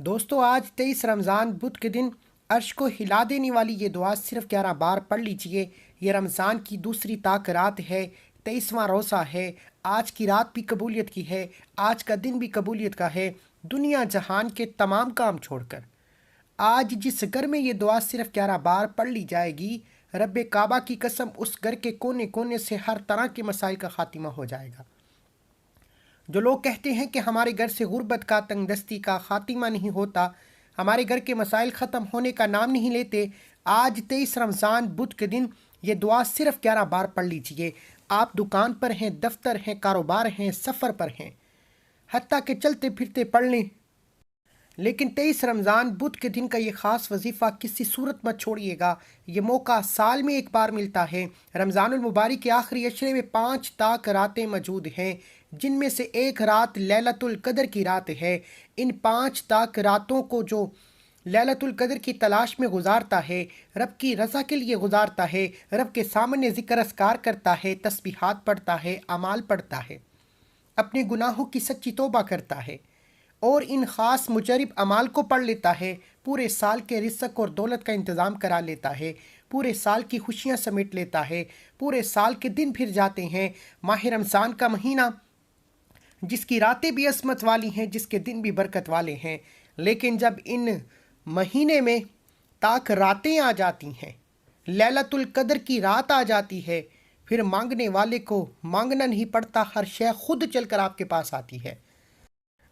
دوستو آج 23 رمضان بدھ کے دن عرش کو ہلا دینے والی یہ دعا صرف 11 بار پڑھ لیجئے۔ یہ رمضان کی دوسری طاق رات ہے، 23واں روزہ ہے۔ آج کی رات بھی قبولیت کی ہے، آج کا دن بھی قبولیت کا ہے، دنیا جہان کے تمام کام چھوڑ کر۔ آج جس گھر میں یہ دعا صرف 11 بار پڑھ لی جائے گی، رب کعبہ کی قسم اس گھر کے کونے کونے سے ہر طرح کے مسائل کا خاتمہ ہو جائے گا۔ جو لوگ کہتے ہیں کہ ہمارے گھر سے غربت کا، تنگ دستی کا خاتمہ نہیں ہوتا، ہمارے گھر کے مسائل ختم ہونے کا نام نہیں لیتے، آج 23 رمضان بدھ کے دن یہ دعا صرف 11 بار پڑھ لیجئے۔ آپ دکان پر ہیں، دفتر ہیں، کاروبار ہیں، سفر پر ہیں، حتیٰ کہ چلتے پھرتے پڑھ لیں، لیکن 23 رمضان بدھ کے دن کا یہ خاص وظیفہ کسی صورت مت چھوڑیے گا۔ یہ موقع سال میں ایک بار ملتا ہے۔ رمضان المبارک کے آخری عشرے میں 5 طاق راتیں موجود ہیں، جن میں سے ایک رات لیلۃ القدر کی رات ہے۔ ان 5 طاق راتوں کو جو لیلۃ القدر کی تلاش میں گزارتا ہے، رب کی رضا کے لیے گزارتا ہے، رب کے سامنے ذکر اذکار کرتا ہے، تسبیحات پڑھتا ہے، اعمال پڑھتا ہے، اپنے گناہوں کی سچی توبہ کرتا ہے اور ان خاص مجرب اعمال کو پڑھ لیتا ہے، پورے سال کے رزق اور دولت کا انتظام کرا لیتا ہے، پورے سال کی خوشیاں سمیٹ لیتا ہے، پورے سال کے دن پھر جاتے ہیں۔ ماہ رمضان کا مہینہ جس کی راتیں بھی عصمت والی ہیں، جس کے دن بھی برکت والے ہیں، لیکن جب ان مہینے میں طاق راتیں آ جاتی ہیں، لیلۃ القدر کی رات آ جاتی ہے، پھر مانگنے والے کو مانگنا نہیں پڑتا، ہر شے خود چل کر آپ کے پاس آتی ہے۔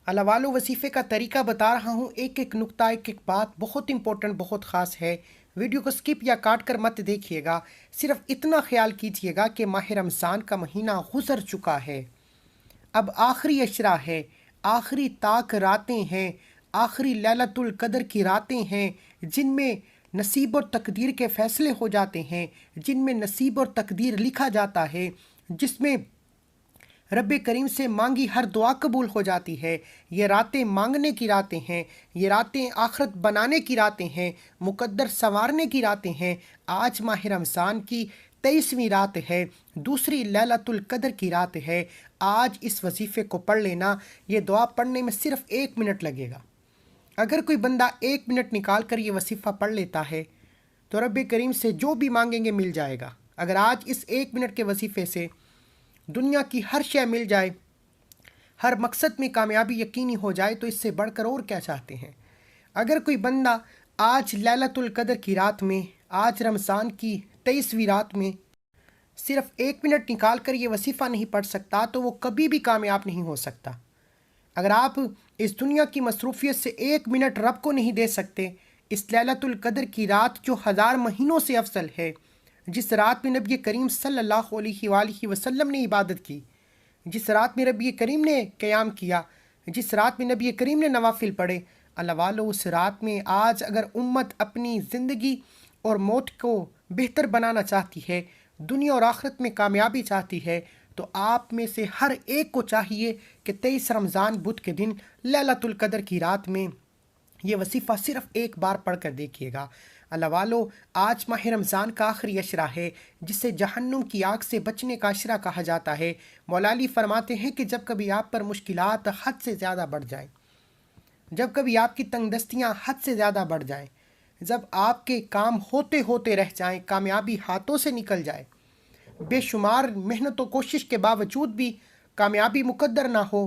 اللہ والو وظیفے کا طریقہ بتا رہا ہوں، ایک ایک نقطہ، ایک ایک بات بہت امپورٹنٹ، بہت خاص ہے۔ ویڈیو کو سکپ یا کاٹ کر مت دیکھیے گا، صرف اتنا خیال کیجیے گا کہ ماہ رمضان کا مہینہ گزر چکا ہے، اب آخری عشرہ ہے، آخری طاق راتیں ہیں، آخری لیلۃ القدر کی راتیں ہیں، جن میں نصیب اور تقدیر کے فیصلے ہو جاتے ہیں، جن میں نصیب اور تقدیر لکھا جاتا ہے، جس میں رب کریم سے مانگی ہر دعا قبول ہو جاتی ہے۔ یہ راتیں مانگنے کی راتیں ہیں، یہ راتیں آخرت بنانے کی راتیں ہیں، مقدر سنوارنے کی راتیں ہیں۔ آج ماہ رمضان کی 23ویں رات ہے، دوسری لیلۃ القدر کی رات ہے۔ آج اس وظیفے کو پڑھ لینا، یہ دعا پڑھنے میں صرف 1 منٹ لگے گا۔ اگر کوئی بندہ 1 منٹ نکال کر یہ وظیفہ پڑھ لیتا ہے تو رب کریم سے جو بھی مانگیں گے مل جائے گا۔ اگر آج اس 1 منٹ کے وظیفے سے دنیا کی ہر شے مل جائے، ہر مقصد میں کامیابی یقینی ہو جائے، تو اس سے بڑھ کر اور کیا چاہتے ہیں؟ اگر کوئی بندہ آج لیلۃ القدر کی رات میں، آج رمضان کی 23ویں رات میں صرف 1 منٹ نکال کر یہ وظیفہ نہیں پڑھ سکتا تو وہ کبھی بھی کامیاب نہیں ہو سکتا۔ اگر آپ اس دنیا کی مصروفیت سے 1 منٹ رب کو نہیں دے سکتے، اس لیلۃ القدر کی رات جو 1000 مہینوں سے افضل ہے، جس رات میں نبی کریم صلی اللہ علیہ وآلہ وسلم نے عبادت کی، جس رات میں نبی کریم نے قیام کیا، جس رات میں نبی کریم نے نوافل پڑھے، اللہ والو اس رات میں آج اگر امت اپنی زندگی اور موت کو بہتر بنانا چاہتی ہے، دنیا اور آخرت میں کامیابی چاہتی ہے، تو آپ میں سے ہر ایک کو چاہیے کہ 23 رمضان بدھ کے دن لیلۃ القدر کی رات میں یہ وظیفہ صرف 1 بار پڑھ کر دیکھیے گا۔ اللہ والو آج ماہ رمضان کا آخری عشرہ ہے، جسے جہنم کی آگ سے بچنے کا عشرہ کہا جاتا ہے۔ مولا علی فرماتے ہیں کہ جب کبھی آپ پر مشکلات حد سے زیادہ بڑھ جائیں، جب کبھی آپ کی تنگ دستیاں حد سے زیادہ بڑھ جائیں، جب آپ کے کام ہوتے ہوتے رہ جائیں، کامیابی ہاتھوں سے نکل جائے، بے شمار محنت و کوشش کے باوجود بھی کامیابی مقدر نہ ہو،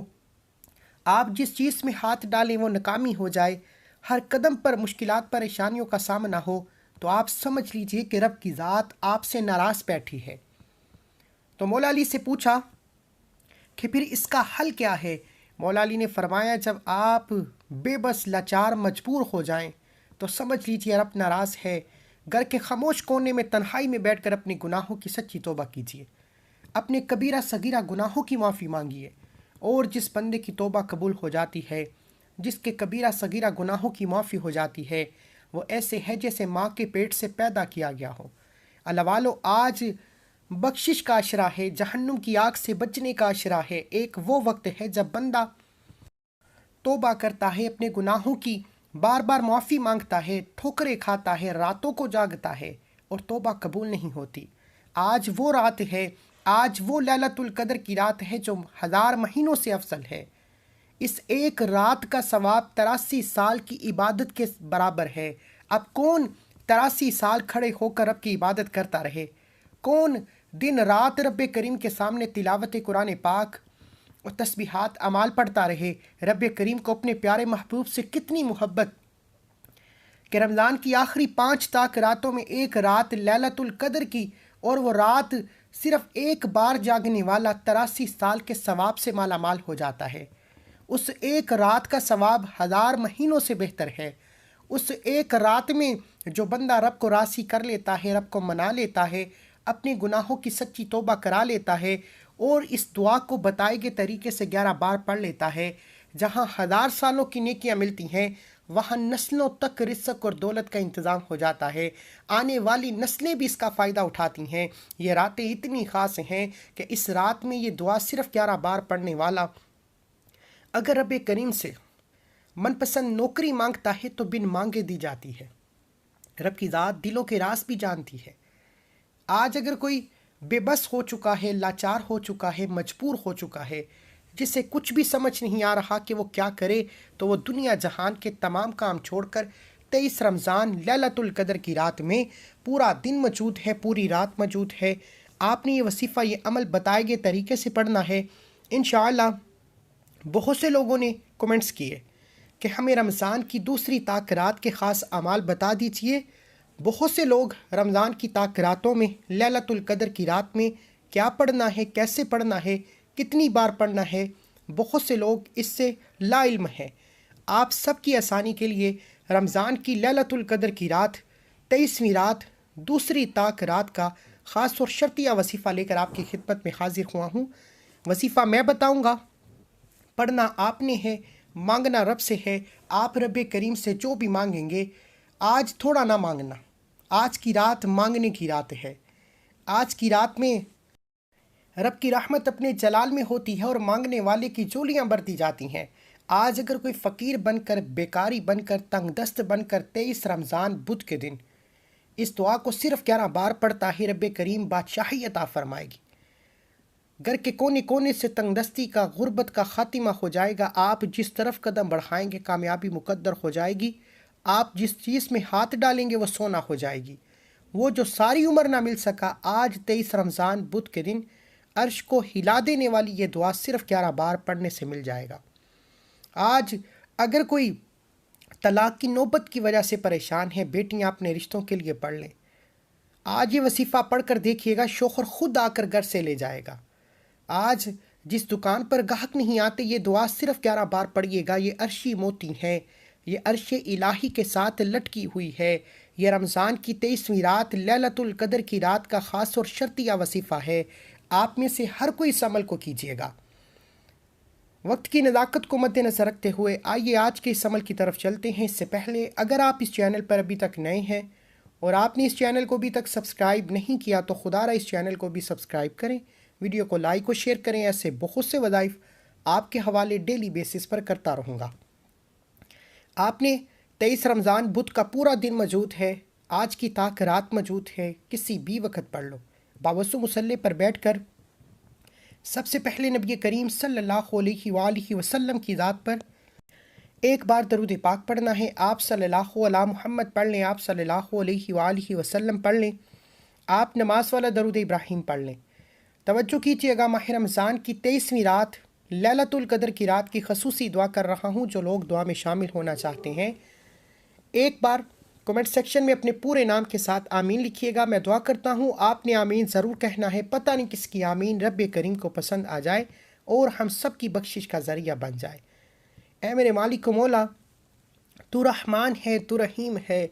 آپ جس چیز میں ہاتھ ڈالیں وہ ناکامی ہو جائے، ہر قدم پر مشکلات پریشانیوں کا سامنا ہو، تو آپ سمجھ لیجئے کہ رب کی ذات آپ سے ناراض بیٹھی ہے۔ تو مولا علی سے پوچھا کہ پھر اس کا حل کیا ہے؟ مولا علی نے فرمایا جب آپ بے بس، لاچار، مجبور ہو جائیں تو سمجھ لیجئے رب ناراض ہے۔ گھر کے خاموش کونے میں تنہائی میں بیٹھ کر اپنے گناہوں کی سچی توبہ کیجیے، اپنے کبیرہ صغیرہ گناہوں کی معافی مانگیے، اور جس بندے کی توبہ قبول ہو جاتی ہے، جس کے کبیرہ صغیرہ گناہوں کی معافی ہو جاتی ہے، وہ ایسے ہے جیسے ماں کے پیٹ سے پیدا کیا گیا ہو۔ اللہ والو آج بخشش کا عشرہ ہے، جہنم کی آگ سے بچنے کا عشرہ ہے۔ ایک وہ وقت ہے جب بندہ توبہ کرتا ہے، اپنے گناہوں کی بار بار معافی مانگتا ہے، ٹھوکریں کھاتا ہے، راتوں کو جاگتا ہے اور توبہ قبول نہیں ہوتی۔ آج وہ رات ہے، آج وہ لیلۃ القدر کی رات ہے جو 1000 مہینوں سے افضل ہے۔ اس ایک رات کا ثواب 83 سال کی عبادت کے برابر ہے۔ اب کون 83 سال کھڑے ہو کر رب کی عبادت کرتا رہے؟ کون دن رات رب کریم کے سامنے تلاوت قرآن پاک اور تسبیحات اعمال پڑھتا رہے؟ رب کریم کو اپنے پیارے محبوب سے کتنی محبت کہ رمضان کی آخری 5 تاک راتوں میں ایک رات لیلۃ القدر کی، اور وہ رات صرف ایک بار جاگنے والا 83 سال کے ثواب سے مالا مال ہو جاتا ہے۔ اس ایک رات کا ثواب 1000 مہینوں سے بہتر ہے۔ اس ایک رات میں جو بندہ رب کو راضی کر لیتا ہے، رب کو منا لیتا ہے، اپنے گناہوں کی سچی توبہ کرا لیتا ہے اور اس دعا کو بتائے گئے طریقے سے 11 بار پڑھ لیتا ہے، جہاں 1000 سالوں کی نیکیاں ملتی ہیں، وہاں نسلوں تک رزق اور دولت کا انتظام ہو جاتا ہے۔ آنے والی نسلیں بھی اس کا فائدہ اٹھاتی ہیں۔ یہ راتیں اتنی خاص ہیں کہ اس رات میں یہ دعا صرف 11 بار پڑھنے والا اگر رب کریم سے من پسند نوکری مانگتا ہے تو بن مانگے دی جاتی ہے۔ رب کی ذات دلوں کے راز بھی جانتی ہے۔ آج اگر کوئی بے بس ہو چکا ہے، لاچار ہو چکا ہے، مجبور ہو چکا ہے، جسے کچھ بھی سمجھ نہیں آ رہا کہ وہ کیا کرے، تو وہ دنیا جہان کے تمام کام چھوڑ کر 23 رمضان لیلۃ القدر کی رات میں پورا دن موجود ہے، پوری رات موجود ہے۔ آپ نے یہ وظیفہ، یہ عمل بتائے گئے طریقے سے پڑھنا ہے۔ انشاءاللہ بہت سے لوگوں نے کومنٹس کیے کہ ہمیں رمضان کی دوسری تاک رات کے خاص اعمال بتا دیجئے۔ بہت سے لوگ رمضان کی تاک راتوں میں لیلۃ القدر کی رات میں کیا پڑھنا ہے، کیسے پڑھنا ہے، کتنی بار پڑھنا ہے، بہت سے لوگ اس سے لا علم ہیں۔ آپ سب کی آسانی کے لیے رمضان کی لیلۃ القدر کی رات، 23ویں رات، دوسری تاک رات کا خاص اور شرطیہ وظیفہ لے کر آپ کی خدمت میں حاضر ہوا ہوں۔ وظیفہ میں بتاؤں گا، پڑھنا آپ نے ہے، مانگنا رب سے ہے۔ آپ رب کریم سے جو بھی مانگیں گے، آج تھوڑا نہ مانگنا، آج کی رات مانگنے کی رات ہے۔ آج کی رات میں رب کی رحمت اپنے جلال میں ہوتی ہے اور مانگنے والے کی جولیاں بھرتی جاتی ہیں۔ آج اگر کوئی فقیر بن کر، بیکاری بن کر، تنگ دست بن کر 23 رمضان بدھ کے دن اس دعا کو صرف 11 بار پڑھتا ہے، رب کریم بادشاہی عطا فرمائے گی۔ گھر کے کونے کونے سے تنگ دستی کا، غربت کا خاتمہ ہو جائے گا۔ آپ جس طرف قدم بڑھائیں گے کامیابی مقدر ہو جائے گی۔ آپ جس چیز میں ہاتھ ڈالیں گے وہ سونا ہو جائے گی۔ وہ جو ساری عمر نہ مل سکا، آج 23 رمضان بدھ کے دن عرش کو ہلا دینے والی یہ دعا صرف 11 بار پڑھنے سے مل جائے گا۔ آج اگر کوئی طلاق کی نوبت کی وجہ سے پریشان ہے، بیٹیاں اپنے رشتوں کے لیے پڑھ لیں۔ آج یہ وظیفہ پڑھ کر دیکھیے گا، شوہر خود آ کر گھر سے لے جائے گا۔ آج جس دکان پر گاہک نہیں آتے، یہ دعا صرف 11 بار پڑھیے گا۔ یہ عرشی موتی ہے، یہ عرش الہی کے ساتھ لٹکی ہوئی ہے۔ یہ رمضان کی 23ویں رات لیلۃ القدر کی رات کا خاص اور شرطیہ وظیفہ ہے۔ آپ میں سے ہر کوئی اس عمل کو کیجیے گا۔ وقت کی نزاکت کو مد نظر رکھتے ہوئے آئیے آج کے اس عمل کی طرف چلتے ہیں۔ اس سے پہلے اگر آپ اس چینل پر ابھی تک نئے ہیں اور آپ نے اس چینل کو ابھی تک سبسکرائب نہیں کیا تو خدا را اس چینل کو بھی سبسکرائب کریں، ویڈیو کو لائک و شیئر کریں۔ ایسے بہت سے وظائف آپ کے حوالے ڈیلی بیسس پر کرتا رہوں گا۔ آپ نے 23 رمضان بدھ کا پورا دن موجود ہے، آج کی تاک رات موجود ہے، کسی بھی وقت پڑھ لو۔ باوضو مصلی پر بیٹھ کر سب سے پہلے نبی کریم صلی اللہ علیہ وآلہ وسلم کی ذات پر ایک بار درود پاک پڑھنا ہے۔ آپ صلی اللہ علیہ محمد پڑھ لیں، آپ صلی اللہ علیہ وآلہ وسلم پڑھ لیں، آپ نماز والا درود ابراہیم پڑھ لیں۔ توجہ کیجیے گا، ماہ رمضان کی 23ویں رات لیلۃ القدر کی رات کی خصوصی دعا کر رہا ہوں۔ جو لوگ دعا میں شامل ہونا چاہتے ہیں، ایک بار کمنٹ سیکشن میں اپنے پورے نام کے ساتھ آمین لکھیے گا۔ میں دعا کرتا ہوں آپ نے آمین ضرور کہنا ہے۔ پتہ نہیں کس کی آمین رب کریم کو پسند آ جائے اور ہم سب کی بخشش کا ذریعہ بن جائے۔ اے میرے مالک و مولا، تو رحمان ہے، تو رحیم ہے،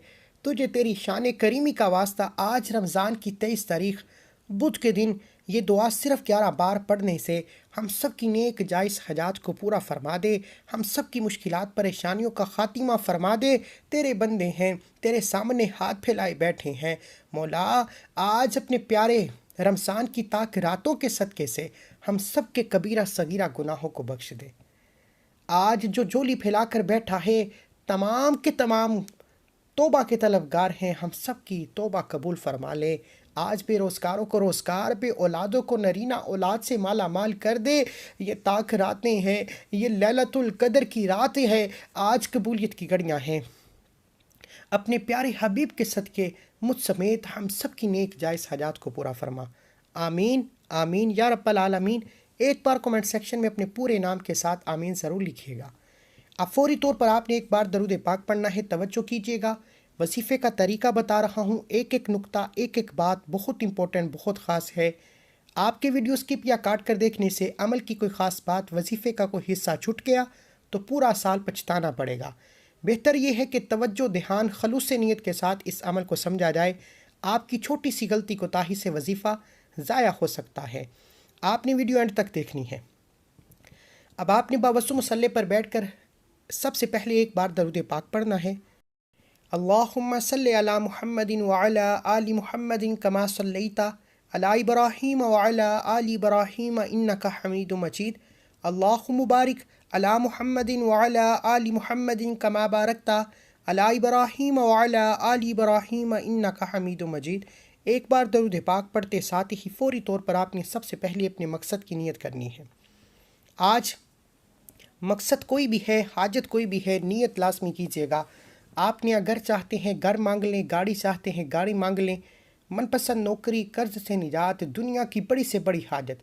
تجھے تیری شان کریمی کا واسطہ آج رمضان کی 23 تاریخ بدھ کے دن یہ دعا صرف 11 بار پڑھنے سے ہم سب کی نیک جائز حاجات کو پورا فرما دے، ہم سب کی مشکلات پریشانیوں کا خاتمہ فرما دے۔ تیرے بندے ہیں، تیرے سامنے ہاتھ پھیلائے بیٹھے ہیں۔ مولا، آج اپنے پیارے رمضان کی تاک راتوں کے صدقے سے ہم سب کے کبیرہ صغیرہ گناہوں کو بخش دے۔ آج جو جولی پھیلا کر بیٹھا ہے، تمام کے تمام توبہ کے طلبگار ہیں، ہم سب کی توبہ قبول فرما لے۔ آج بے روزگاروں کو روزگار، بے اولادوں کو نرینہ اولاد سے مالا مال کر دے۔ یہ طاق راتیں ہیں، یہ لیلۃ القدر کی راتیں ہیں، آج قبولیت کی گھڑیاں ہیں۔ اپنے پیارے حبیب کے صدقے مجھ سمیت ہم سب کی نیک جائز حاجات کو پورا فرما۔ آمین آمین یا رب العالمین۔ ایک بار کومنٹ سیکشن میں اپنے پورے نام کے ساتھ آمین ضرور لکھیے گا۔ اب فوری طور پر آپ نے ایک بار درود پاک پڑھنا ہے، توجہ کیجیے گا۔ وظیفے کا طریقہ بتا رہا ہوں، ایک ایک نقطہ، ایک ایک بات بہت امپورٹنٹ، بہت خاص ہے۔ آپ کے ویڈیو سکپ یا کاٹ کر دیکھنے سے عمل کی کوئی خاص بات، وظیفے کا کوئی حصہ چھوٹ گیا تو پورا سال پچھتانا پڑے گا۔ بہتر یہ ہے کہ توجہ، دھیان، خلوص نیت کے ساتھ اس عمل کو سمجھا جائے۔ آپ کی چھوٹی سی غلطی کوتاہی سے وظیفہ ضائع ہو سکتا ہے۔ آپ نے ویڈیو اینڈ تک دیکھنی ہے۔ اب آپ نے باوضو مصلی پر بیٹھ کر سب سے پہلے ایک بار درود پاک پڑھنا ہے۔ اللہم صلی علی محمد وعلی آل محمد کما صلیت علی ابراہیم وعلی آل ابراہیم انک حمید مجید۔ اللہم بارک علی محمد وعلی آل محمد کما بارکت علی ابراہیم وعلی آل ابراہیم انک حمید مجید۔ ایک بار درود پاک پڑھتے ساتھ ہی فوری طور پر آپ نے سب سے پہلے اپنے مقصد کی نیت کرنی ہے۔ آج مقصد کوئی بھی ہے، حاجت کوئی بھی ہے، نیت لازمی کیجیے گا۔ آپ نے اگر چاہتے ہیں گھر مانگ لیں، گاڑی چاہتے ہیں گاڑی مانگ لیں، من پسند نوکری، قرض سے نجات، دنیا کی بڑی سے بڑی حاجت۔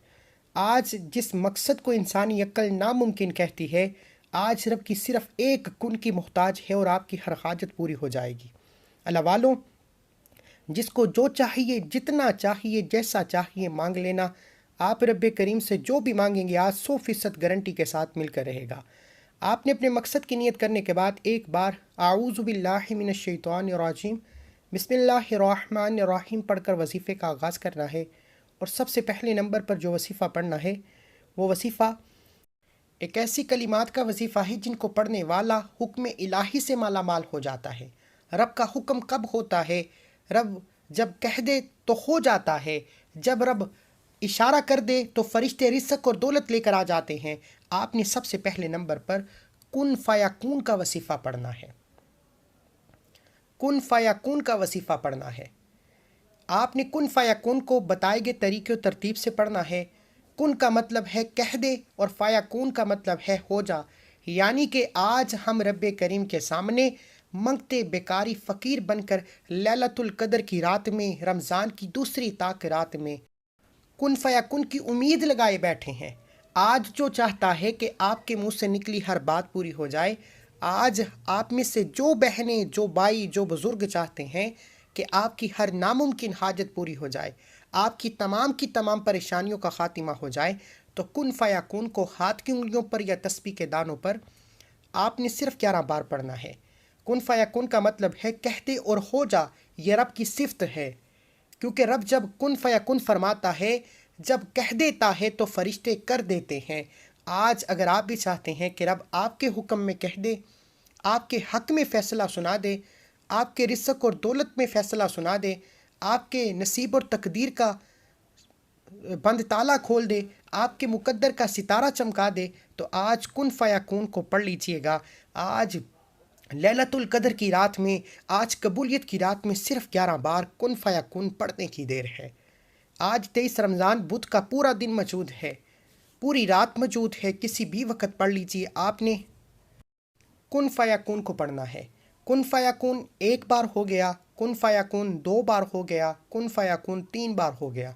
آج جس مقصد کو انسانی عقل ناممکن کہتی ہے، آج رب کی صرف ایک کن کی محتاج ہے اور آپ کی ہر حاجت پوری ہو جائے گی۔ اللہ والوں، جس کو جو چاہیے، جتنا چاہیے، جیسا چاہیے مانگ لینا۔ آپ رب کریم سے جو بھی مانگیں گے آج 100% گارنٹی کے ساتھ مل کر رہے گا۔ آپ نے اپنے مقصد کی نیت کرنے کے بعد ایک بار اعوذ باللہ من الشیطان الرجیم بسم اللہ الرحمن الرحیم پڑھ کر وظیفے کا آغاز کرنا ہے۔ اور سب سے پہلے نمبر پر جو وظیفہ پڑھنا ہے وہ وظیفہ ایک ایسی کلمات کا وظیفہ ہے جن کو پڑھنے والا حکم الہی سے مالا مال ہو جاتا ہے۔ رب کا حکم کب ہوتا ہے؟ رب جب کہہ دے تو ہو جاتا ہے، جب رب اشارہ کر دے تو فرشتے رزق اور دولت لے کر آ جاتے ہیں۔ آپ نے سب سے پہلے نمبر پر کن فیکون کا وظیفہ پڑھنا ہے۔ کن فیکون کا وظیفہ پڑھنا ہے۔ آپ نے کن فیکون کو بتائے گئے طریقے و ترتیب سے پڑھنا ہے۔ کن کا مطلب ہے کہہ دے اور فیکون کا مطلب ہے ہو جا، یعنی کہ آج ہم رب کریم کے سامنے منگتے بیکاری فقیر بن کر لیلۃ القدر کی رات میں، رمضان کی دوسری طاق رات میں کن فیکون کی امید لگائے بیٹھے ہیں۔ آج جو چاہتا ہے کہ آپ کے منہ سے نکلی ہر بات پوری ہو جائے، آج آپ میں سے جو بہنیں، جو بھائی، جو بزرگ چاہتے ہیں کہ آپ کی ہر ناممکن حاجت پوری ہو جائے، آپ کی تمام پریشانیوں کا خاتمہ ہو جائے، تو کن فیکون کو ہاتھ کی انگلیوں پر یا تسبیح کے دانوں پر آپ نے صرف 11 بار پڑھنا ہے۔ کن فیکون کا مطلب ہے کہہ دے اور ہو جا، یہ رب کی صفت ہے، کیونکہ رب جب کن فیکون فرماتا ہے، جب کہہ دیتا ہے تو فرشتے کر دیتے ہیں۔ آج اگر آپ بھی چاہتے ہیں کہ رب آپ کے حکم میں کہہ دے، آپ کے حق میں فیصلہ سنا دے، آپ کے رزق اور دولت میں فیصلہ سنا دے، آپ کے نصیب اور تقدیر کا بند تالا کھول دے، آپ کے مقدر کا ستارہ چمکا دے، تو آج کن فیکون کو پڑھ لیجئے گا۔ آج لیلۃ القدر کی رات میں، آج قبولیت کی رات میں صرف 11 بار کن فیکون پڑھنے کی دیر ہے۔ آج 23 رمضان بدھ کا پورا دن موجود ہے، پوری رات موجود ہے، کسی بھی وقت پڑھ لیجئے۔ آپ نے کن فیکون کو پڑھنا ہے۔ کن فیکون 1 بار ہو گیا، کن فیکون 2 بار ہو گیا، کن فیکون 3 بار ہو گیا۔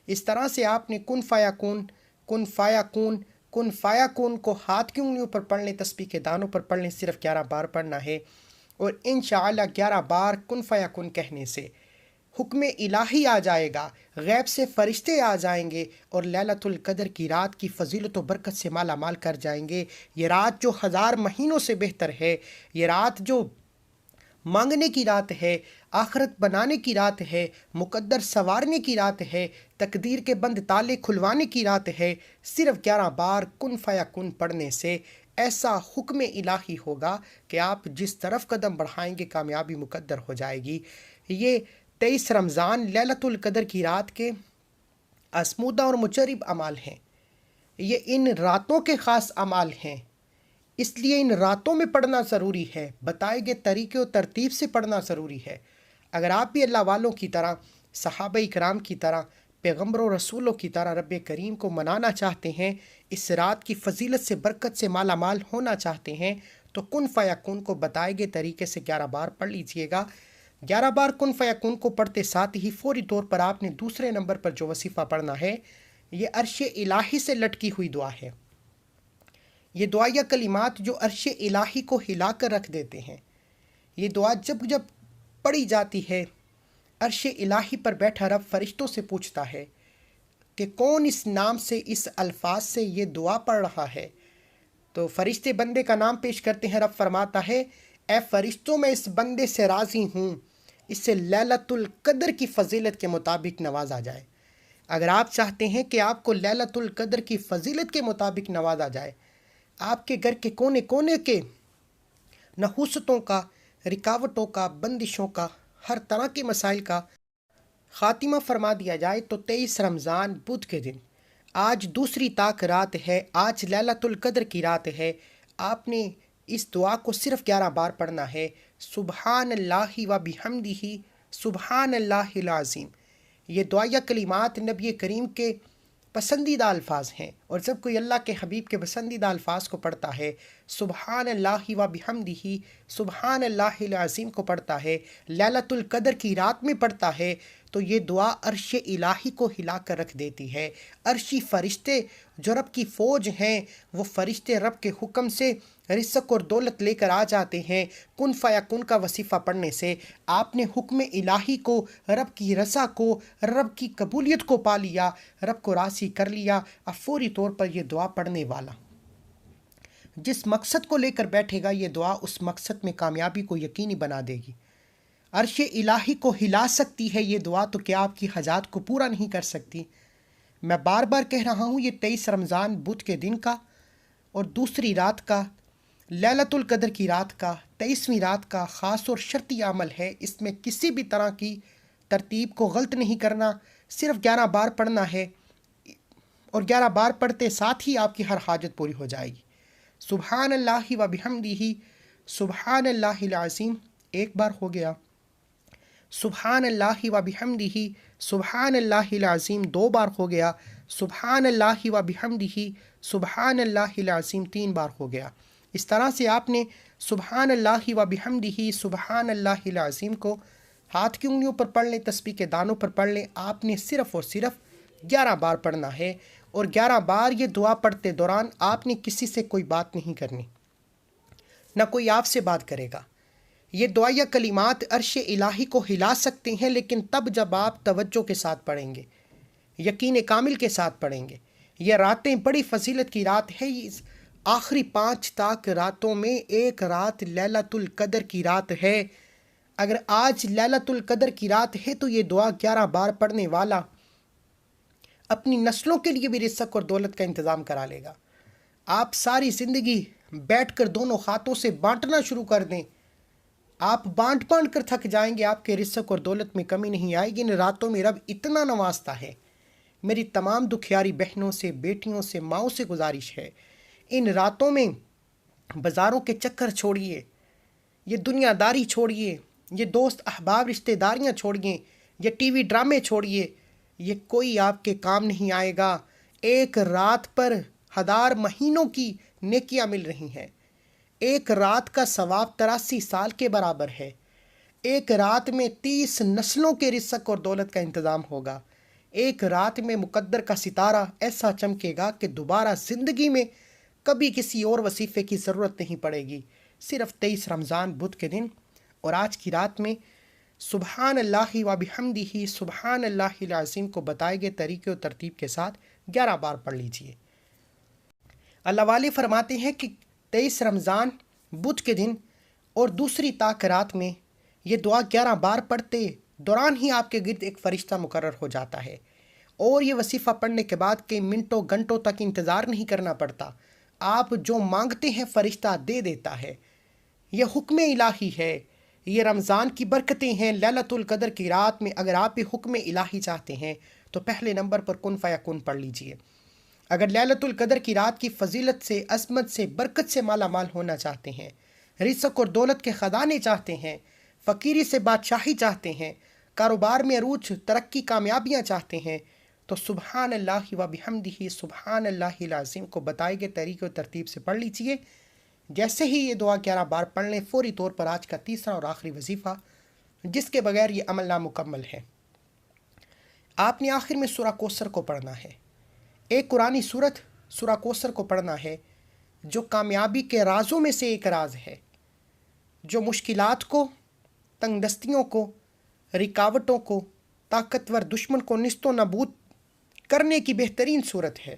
اس طرح سے آپ نے کن فیکون، کن فیکون، کن فیکون کو ہاتھ کی انگلیوں پر پڑھ لیں، تسبیح کے دانوں پر پڑھ لیں، صرف 11 بار پڑھنا ہے۔ اور انشاءاللہ 11 بار کن فیکون کہنے سے حکم الہی آ جائے گا، غیب سے فرشتے آ جائیں گے اور لیلۃ القدر کی رات کی فضیلت و برکت سے مالا مال کر جائیں گے۔ یہ رات جو 1000 مہینوں سے بہتر ہے، یہ رات جو مانگنے کی رات ہے، آخرت بنانے کی رات ہے، مقدر سنوارنے کی رات ہے، تقدیر کے بند تالے کھلوانے کی رات ہے۔ صرف 11 بار کن فیکون پڑھنے سے ایسا حکم الہی ہوگا کہ آپ جس طرف قدم بڑھائیں گے کامیابی مقدر ہو جائے گی۔ یہ 23 رمضان لیلۃ القدر کی رات کے آزمودہ اور مجرب اعمال ہیں، یہ ان راتوں کے خاص اعمال ہیں، اس لیے ان راتوں میں پڑھنا ضروری ہے، بتائے گئے طریقے و ترتیب سے پڑھنا ضروری ہے۔ اگر آپ بھی اللہ والوں کی طرح صحابہ کرام کی طرح، پیغمبروں رسولوں کی طرح رب کریم کو منانا چاہتے ہیں، اس رات کی فضیلت سے برکت سے مالا مال ہونا چاہتے ہیں، تو کن فیکون کو بتائے گئے طریقے سے 11 بار پڑھ لیجئے گا۔ 11 بار کن فیکون کو پڑھتے ساتھ ہی فوری طور پر آپ نے دوسرے نمبر پر جو وظیفہ پڑھنا ہے، یہ عرش الہی سے لٹکی ہوئی دعا ہے۔ یہ دعا یا کلمات جو عرش الہی کو ہلا کر رکھ دیتے ہیں۔ یہ دعا جب جب پڑھی جاتی ہے، عرش الہی پر بیٹھا رب فرشتوں سے پوچھتا ہے کہ کون اس نام سے، اس الفاظ سے یہ دعا پڑھ رہا ہے؟ تو فرشتے بندے کا نام پیش کرتے ہیں، رب فرماتا ہے اے فرشتوں، میں اس بندے سے راضی ہوں، اس سے لیلۃ القدر کی فضیلت کے مطابق نوازا جائے۔ اگر آپ چاہتے ہیں کہ آپ کو لیلۃ القدر کی فضیلت کے مطابق نوازا جائے، آپ کے گھر کے کونے کونے کے نحوستوں کا، رکاوٹوں کا، بندشوں کا، ہر طرح کے مسائل کا خاتمہ فرما دیا جائے، تو 23 رمضان بدھ کے دن، آج دوسری طاق رات ہے، آج لیلۃ القدر کی رات ہے، آپ نے اس دعا کو صرف 11 بار پڑھنا ہے۔ سبحان اللہ و بحمدہ، سبحان اللہ العظیم۔ یہ دعا یا کلمات نبی کریم کے پسندیدہ الفاظ ہیں، اور جب کوئی اللہ کے حبیب کے پسندیدہ الفاظ کو پڑھتا ہے، سبحان اللہ و بحمدہ، سبحان اللہ العظیم کو پڑھتا ہے، لیلۃ القدر کی رات میں پڑھتا ہے، تو یہ دعا عرش الہی کو ہلا کر رکھ دیتی ہے۔ عرشی فرشتے جو رب کی فوج ہیں، وہ فرشتے رب کے حکم سے رزق اور دولت لے کر آ جاتے ہیں۔ کن فیکون کا وظیفہ پڑھنے سے آپ نے حکم الہی کو، رب کی رضا کو، رب کی قبولیت کو پا لیا، رب کو راضی کر لیا۔ اب فوری طور پر یہ دعا پڑھنے والا جس مقصد کو لے کر بیٹھے گا، یہ دعا اس مقصد میں کامیابی کو یقینی بنا دے گی۔ عرش الہی کو ہلا سکتی ہے یہ دعا، تو کیا آپ کی حاجات کو پورا نہیں کر سکتی؟ میں بار بار کہہ رہا ہوں، یہ 23 رمضان بدھ کے دن کا اور دوسری رات کا، لیلۃ القدر کی رات کا، 23ویں رات کا خاص اور شرطی عمل ہے۔ اس میں کسی بھی طرح کی ترتیب کو غلط نہیں کرنا، صرف 11 بار پڑھنا ہے، اور 11 بار پڑھتے ساتھ ہی آپ کی ہر حاجت پوری ہو جائے گی۔ سبحان اللہ و بحمدہ، سبحان اللہ العظیم ایک بار ہو گیا، سبحان اللہ و بحمدہ، سبحان اللہ العظیم 2 بار ہو گیا، سبحان اللہ و بحمدہ، سبحان اللہ العظیم 3 بار ہو گیا۔ اس طرح سے آپ نے سبحان اللہ و بحمدہ، سبحان اللہ العظیم کو ہاتھ کی انگلیوں پر پڑھ لیں، تسبیح کے دانوں پر پڑھ لیں۔ آپ نے صرف اور صرف 11 بار پڑھنا ہے، اور 11 بار یہ دعا پڑھتے دوران آپ نے کسی سے کوئی بات نہیں کرنی، نہ کوئی آپ سے بات کرے گا۔ یہ دعا یا کلمات عرش الہی کو ہلا سکتے ہیں، لیکن تب جب آپ توجہ کے ساتھ پڑھیں گے، یقین کامل کے ساتھ پڑھیں گے۔ یہ راتیں بڑی فضیلت کی رات ہے، اس آخری 5 طاق راتوں میں ایک رات لیلۃ القدر کی رات ہے۔ اگر آج لیلۃ القدر کی رات ہے تو یہ دعا 11 بار پڑھنے والا اپنی نسلوں کے لیے بھی رزق اور دولت کا انتظام کرا لے گا۔ آپ ساری زندگی بیٹھ کر دونوں ہاتھوں سے بانٹنا شروع کر دیں، آپ بانٹ بانٹ کر تھک جائیں گے، آپ کے رزق اور دولت میں کمی نہیں آئے گی۔ ان راتوں میں رب اتنا نوازتا ہے۔ میری تمام دکھیاری بہنوں سے، بیٹیوں سے، ماؤں سے گزارش ہے، ان راتوں میں بازاروں کے چکر چھوڑیے، یہ دنیا داری چھوڑیے، یہ دوست احباب رشتہ داریاں چھوڑیے، یہ ٹی وی ڈرامے چھوڑیے، یہ کوئی آپ کے کام نہیں آئے گا۔ ایک رات پر 1000 مہینوں کی نیکیاں مل رہی ہیں۔ ایک رات کا ثواب 83 سال کے برابر ہے۔ ایک رات میں 30 نسلوں کے رزق اور دولت کا انتظام ہوگا۔ ایک رات میں مقدر کا ستارہ ایسا چمکے گا کہ دوبارہ زندگی میں کبھی کسی اور وظیفے کی ضرورت نہیں پڑے گی۔ صرف 23 رمضان بدھ کے دن اور آج کی رات میں سبحان اللہ و بحمدہ، سبحان اللہ العظیم کو بتائے گئے طریقے و ترتیب کے ساتھ 11 بار پڑھ لیجئے۔ اللہ والے فرماتے ہیں کہ 23 رمضان بدھ کے دن اور دوسری طاق رات میں یہ دعا 11 بار پڑھتے دوران ہی آپ کے گرد ایک فرشتہ مقرر ہو جاتا ہے، اور یہ وظیفہ پڑھنے کے بعد کئی منٹوں گھنٹوں تک انتظار نہیں کرنا پڑتا۔ آپ جو مانگتے ہیں فرشتہ دے دیتا ہے۔ یہ حکم الہی ہے، یہ رمضان کی برکتیں ہیں۔ لیلۃ القدر کی رات میں اگر آپ یہ حکم الہی چاہتے ہیں تو پہلے نمبر پر کن فیکون پڑھ لیجئے۔ اگر لیلۃ القدر کی رات کی فضیلت سے، عظمت سے، برکت سے مالا مال ہونا چاہتے ہیں، رزق اور دولت کے خزانے چاہتے ہیں، فقیری سے بادشاہی چاہتے ہیں، کاروبار میں عروج، ترقی، کامیابیاں چاہتے ہیں تو سبحان اللہ و بحمدہ سبحان اللہ العظیم کو بتائے گئے طریقے و ترتیب سے پڑھ لیجئے۔ جیسے ہی یہ دعا 11 بار پڑھ لیں، فوری طور پر آج کا تیسرا اور آخری وظیفہ جس کے بغیر یہ عمل نامکمل ہے، آپ نے آخر میں سورہ کوثر کو پڑھنا ہے۔ ایک قرآنی سورت سورہ کوثر کو پڑھنا ہے جو کامیابی کے رازوں میں سے ایک راز ہے، جو مشکلات کو، تنگ دستیوں کو، رکاوٹوں کو، طاقتور دشمن کو نیست و نابود کرنے کی بہترین صورت ہے۔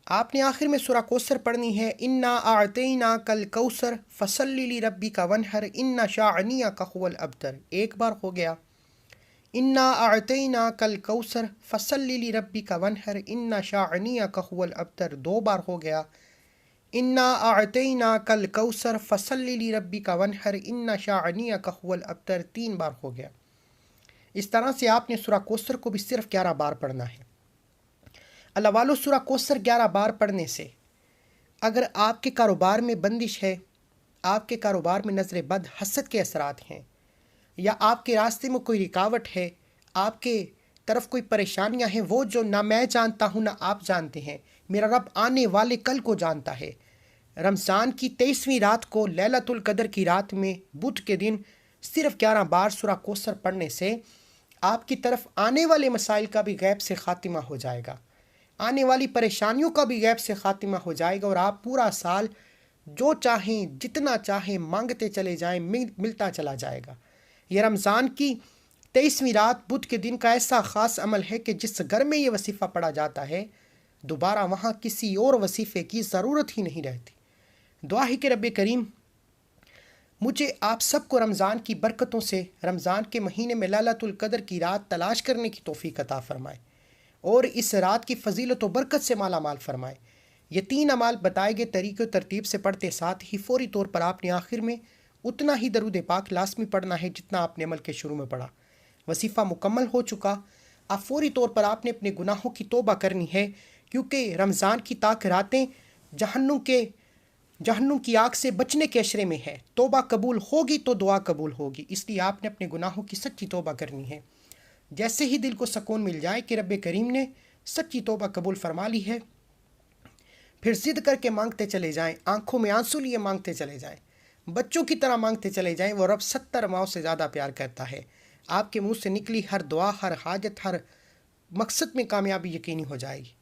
آپ نے آخر میں سورہ کوثر پڑھنی ہے۔ انا اعطیناک الکوثر فصلی لربک وانحر ان شانئک هو الابتر۔ ایک بار ہو گیا۔ انا اعطیناک الکوثر فصلی لربک وانحر ان شانئک هو الابتر۔ دو بار ہو گیا۔ انا اعطیناک الکوثر فصلی لربک وانحر ان شانئک هو الابتر۔ تین بار ہو گیا۔ اس طرح سے آپ نے سورہ کوثر کو بھی صرف 11 بار پڑھنا ہے۔ اللہ والو، سورہ کوثر 11 بار پڑھنے سے اگر آپ کے کاروبار میں بندش ہے، آپ کے کاروبار میں نظر بد، حسد کے اثرات ہیں، یا آپ کے راستے میں کوئی رکاوٹ ہے، آپ کے طرف کوئی پریشانیاں ہیں، وہ جو نہ میں جانتا ہوں نہ آپ جانتے ہیں، میرا رب آنے والے کل کو جانتا ہے۔ رمضان کی 23ویں رات کو، لیلۃ القدر کی رات میں، بدھ کے دن صرف 11 بار سورہ کوثر پڑھنے سے آپ کی طرف آنے والے مسائل کا بھی غیب سے خاتمہ ہو جائے گا، آنے والی پریشانیوں کا بھی غیب سے خاتمہ ہو جائے گا، اور آپ پورا سال جو چاہیں جتنا چاہیں مانگتے چلے جائیں، ملتا چلا جائے گا۔ یہ رمضان کی 23ویں رات بدھ کے دن کا ایسا خاص عمل ہے کہ جس گھر میں یہ وظیفہ پڑھا جاتا ہے، دوبارہ وہاں کسی اور وظیفے کی ضرورت ہی نہیں رہتی۔ دعا ہے کہ رب کریم مجھے آپ سب کو رمضان کی برکتوں سے، رمضان کے مہینے میں لیلۃ القدر کی رات تلاش کرنے کی توفیق عطا فرمائے، اور اس رات کی فضیلت و برکت سے مالا مال فرمائے۔ یہ 3 اعمال بتائے گئے طریقے و ترتیب سے پڑھتے ساتھ ہی فوری طور پر آپ نے آخر میں اتنا ہی درود پاک لازمی پڑھنا ہے جتنا آپ نے عمل کے شروع میں پڑھا۔ وظیفہ مکمل ہو چکا۔ اب فوری طور پر آپ نے اپنے گناہوں کی توبہ کرنی ہے، کیونکہ رمضان کی طاق راتیں جہنم کی آگ سے بچنے کے اشرے میں ہے۔ توبہ قبول ہوگی تو دعا قبول ہوگی، اس لیے آپ نے اپنے گناہوں کی سچی توبہ کرنی ہے۔ جیسے ہی دل کو سکون مل جائے کہ رب کریم نے سچی توبہ قبول فرما لی ہے، پھر ضد کر کے مانگتے چلے جائیں، آنکھوں میں آنسو لیے مانگتے چلے جائیں، بچوں کی طرح مانگتے چلے جائیں۔ وہ رب 70 ماؤں سے زیادہ پیار کرتا ہے۔ آپ کے منہ سے نکلی ہر دعا، ہر حاجت، ہر مقصد میں کامیابی یقینی ہو جائے گی۔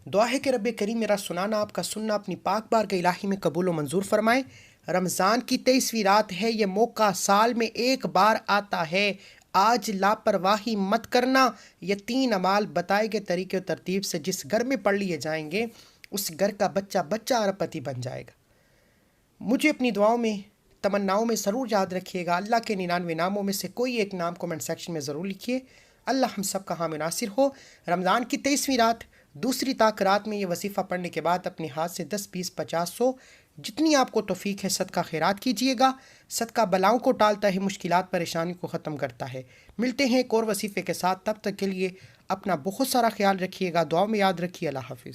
دعا ہے کہ رب کریم میرا سنانا، آپ کا سننا اپنی پاک بارگاہ الہی میں قبول و منظور فرمائے۔ رمضان کی 23ویں رات ہے، یہ موقع سال میں ایک بار آتا ہے، آج لاپرواہی مت کرنا۔ یہ 3 اعمال بتائے گئے طریقے و ترتیب سے جس گھر میں پڑھ لیے جائیں گے، اس گھر کا بچہ ارب پتی بن جائے گا۔ مجھے اپنی دعاؤں میں، تمناؤں میں ضرور یاد رکھیے گا۔ اللہ کے 99 ناموں میں سے کوئی ایک نام کومنٹ سیکشن میں ضرور لکھیے۔ اللہ ہم سب کا حامی ناصر ہو۔ رمضان کی 23ویں رات، دوسری طاق رات میں یہ وظیفہ پڑھنے کے بعد اپنے ہاتھ سے 10، 20، 50، 100 جتنی آپ کو توفیق ہے صدقہ خیرات کیجیے گا۔ صدقہ بلاؤں کو ٹالتا ہے، مشکلات پریشانی کو ختم کرتا ہے۔ ملتے ہیں ایک اور وظیفے کے ساتھ، تب تک کے لیے اپنا بہت سارا خیال رکھیے گا، دعاؤں میں یاد رکھیے۔ اللہ حافظ۔